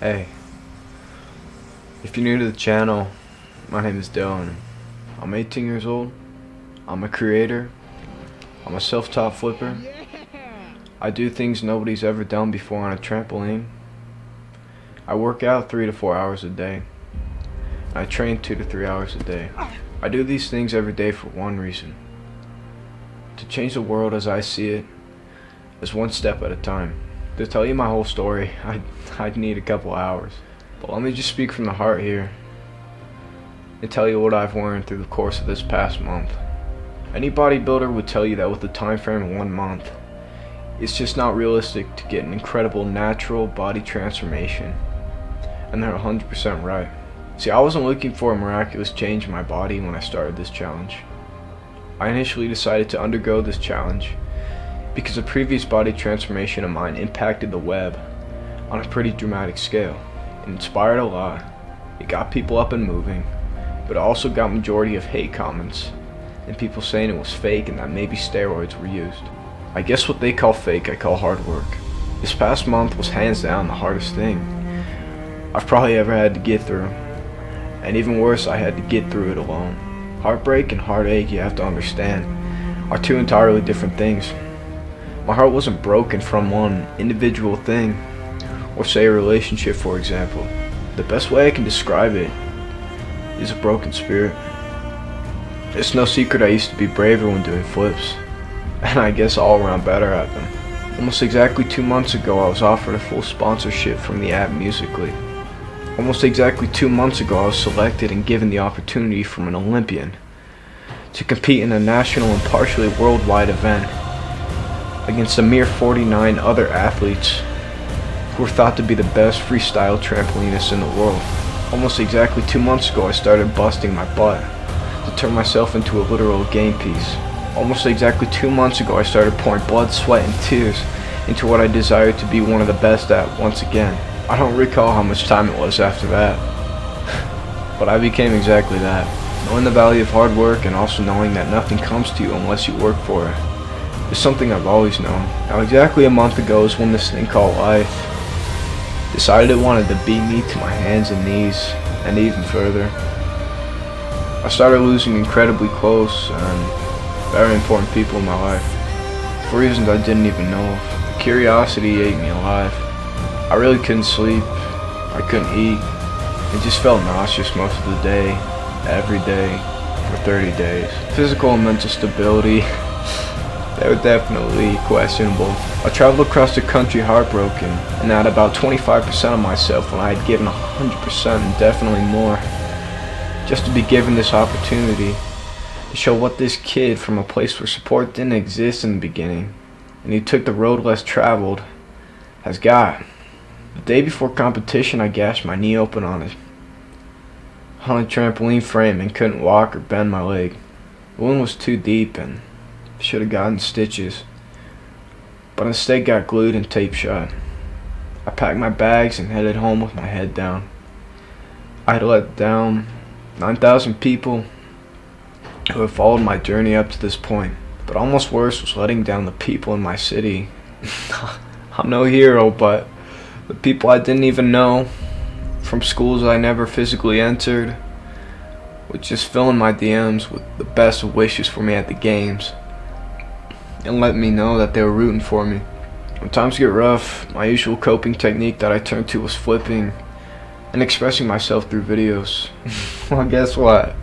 Hey, if you're new to the channel, my name is Dylan. I'm 18 years old. I'm a creator. I'm a self-taught flipper. I do things nobody's ever done before on a trampoline. I work out 3 to 4 hours a day. I train 2 to 3 hours a day. I do these things every day for one reason: to change the world as I see it, as one step at a time. To tell you my whole story, I'd need a couple hours. But let me just speak from the heart here and tell you what I've learned through the course of this past month. Any bodybuilder would tell you that with a time frame of 1 month, it's just not realistic to get an incredible natural body transformation. And they're 100% right. See, I wasn't looking for a miraculous change in my body when I started this challenge. I initially decided to undergo this challenge because a previous body transformation of mine impacted the web on a pretty dramatic scale. It inspired a lot, it got people up and moving, but it also got majority of hate comments and people saying it was fake and that maybe steroids were used. I guess what they call fake, I call hard work. This past month was hands down the hardest thing I've probably ever had to get through, and even worse, I had to get through it alone. Heartbreak and heartache, you have to understand, are two entirely different things. My heart wasn't broken from one individual thing, or say a relationship for example. The best way I can describe it is a broken spirit. It's no secret I used to be braver when doing flips, and I guess all around better at them. Almost exactly 2 months ago I was offered a full sponsorship from the app Musical.ly. Almost exactly 2 months ago I was selected and given the opportunity from an Olympian to compete in a national and partially worldwide event against a mere 49 other athletes who were thought to be the best freestyle trampolinists in the world. Almost exactly 2 months ago I started busting my butt to turn myself into a literal game piece. Almost exactly 2 months ago I started pouring blood, sweat, and tears into what I desired to be one of the best at once again. I don't recall how much time it was after that, but I became exactly that. Knowing the value of hard work and also knowing that nothing comes to you unless you work for it is something I've always known. Now exactly a month ago is when this thing called life decided it wanted to beat me to my hands and knees, and even further. I started losing incredibly close and very important people in my life for reasons I didn't even know of. Curiosity ate me alive. I really couldn't sleep, I couldn't eat, it just felt nauseous most of the day, every day, for 30 days. Physical and mental stability, they were definitely questionable. I traveled across the country heartbroken, and at about 25% of myself when I had given 100% and definitely more, just to be given this opportunity to show what this kid from a place where support didn't exist in the beginning, and he took the road less traveled, has got. The day before competition I gashed my knee open on a trampoline frame and couldn't walk or bend my leg. The wound was too deep and should have gotten stitches, but instead got glued and taped shut. I packed my bags and headed home with my head down. I had let down 9,000 people who had followed my journey up to this point, but almost worse was letting down the people in my city. I'm no hero, but the people I didn't even know, from schools I never physically entered, would just fill in my DMs with the best of wishes for me at the games, and let me know that they were rooting for me. When times get rough, my usual coping technique that I turned to was flipping and expressing myself through videos. Well, guess what?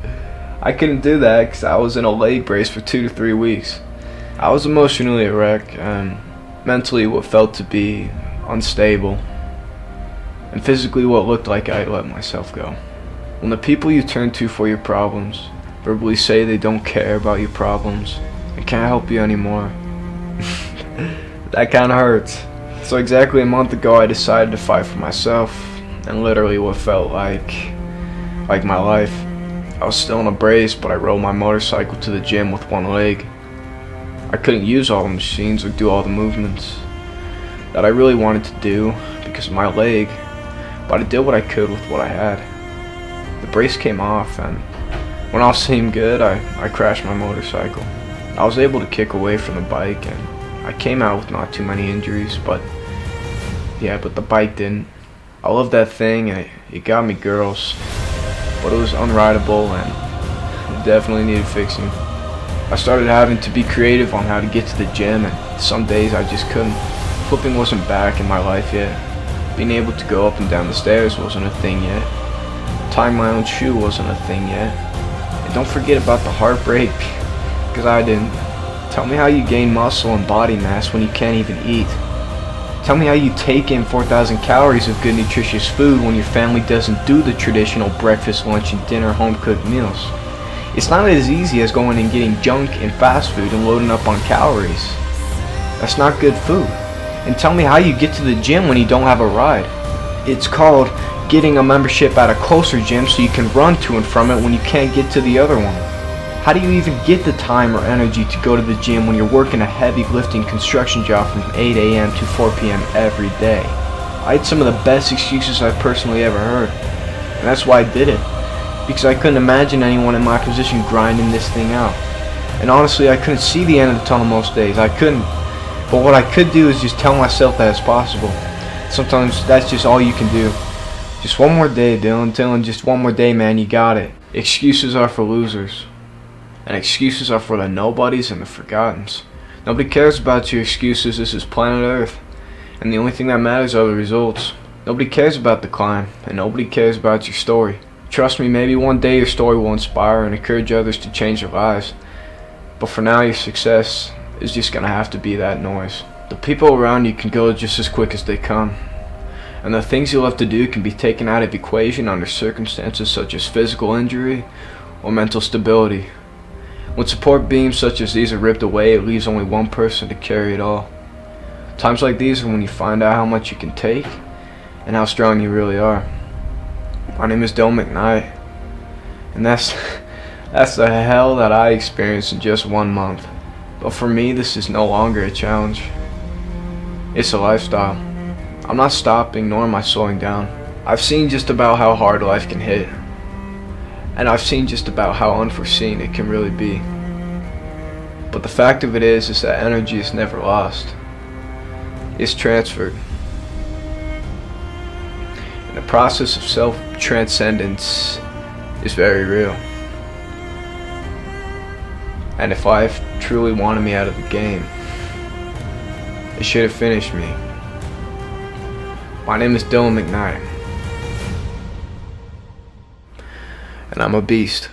I couldn't do that because I was in a leg brace for 2 to 3 weeks. I was emotionally a wreck and mentally what felt to be unstable, and physically what looked like I had let myself go. When the people you turn to for your problems verbally say they don't care about your problems and can't help you anymore, that kinda hurts. So exactly a month ago I decided to fight for myself and literally what felt like my life. I was still in a brace, but I rode my motorcycle to the gym with one leg. I couldn't use all the machines or do all the movements that I really wanted to do because of my leg, but I did what I could with what I had. The brace came off, and when all seemed good, I crashed my motorcycle. I was able to kick away from the bike, and I came out with not too many injuries, but the bike didn't. I love that thing, and it got me girls, but it was unrideable and it definitely needed fixing. I started having to be creative on how to get to the gym, and some days I just couldn't. Flipping wasn't back in my life yet. Being able to go up and down the stairs wasn't a thing yet. Tying my own shoe wasn't a thing yet. And don't forget about the heartbreak, because I didn't. Tell me how you gain muscle and body mass when you can't even eat. Tell me how you take in 4,000 calories of good nutritious food when your family doesn't do the traditional breakfast, lunch, and dinner home-cooked meals. It's not as easy as going and getting junk and fast food and loading up on calories. That's not good food. And tell me how you get to the gym when you don't have a ride. It's called getting a membership at a closer gym so you can run to and from it when you can't get to the other one. How do you even get the time or energy to go to the gym when you're working a heavy lifting construction job from 8 a.m. to 4 p.m. every day? I had some of the best excuses I've personally ever heard. And that's why I did it. Because I couldn't imagine anyone in my position grinding this thing out. And honestly, I couldn't see the end of the tunnel most days. I couldn't. But what I could do is just tell myself that it's possible. Sometimes that's just all you can do. Just one more day, Dylan, just one more day, man, you got it. Excuses are for losers. And excuses are for the nobodies and the forgottens. Nobody cares about your excuses. This is planet Earth. And the only thing that matters are the results. Nobody cares about the climb. And nobody cares about your story. Trust me, maybe one day your story will inspire and encourage others to change their lives. But for now, your success is just gonna have to be that noise. The people around you can go just as quick as they come. And the things you'll have to do can be taken out of equation under circumstances such as physical injury or mental stability. When support beams such as these are ripped away, it leaves only one person to carry it all. Times like these are when you find out how much you can take and how strong you really are. My name is McKnight, and that's the hell that I experienced in just 1 month. But for me, this is no longer a challenge. It's a lifestyle. I'm not stopping, nor am I slowing down. I've seen just about how hard life can hit. And I've seen just about how unforeseen it can really be. But the fact of it is that energy is never lost. It's transferred. And the process of self-transcendence is very real. And if life truly wanted me out of the game, it should have finished me. My name is McKnight. And I'm a beast.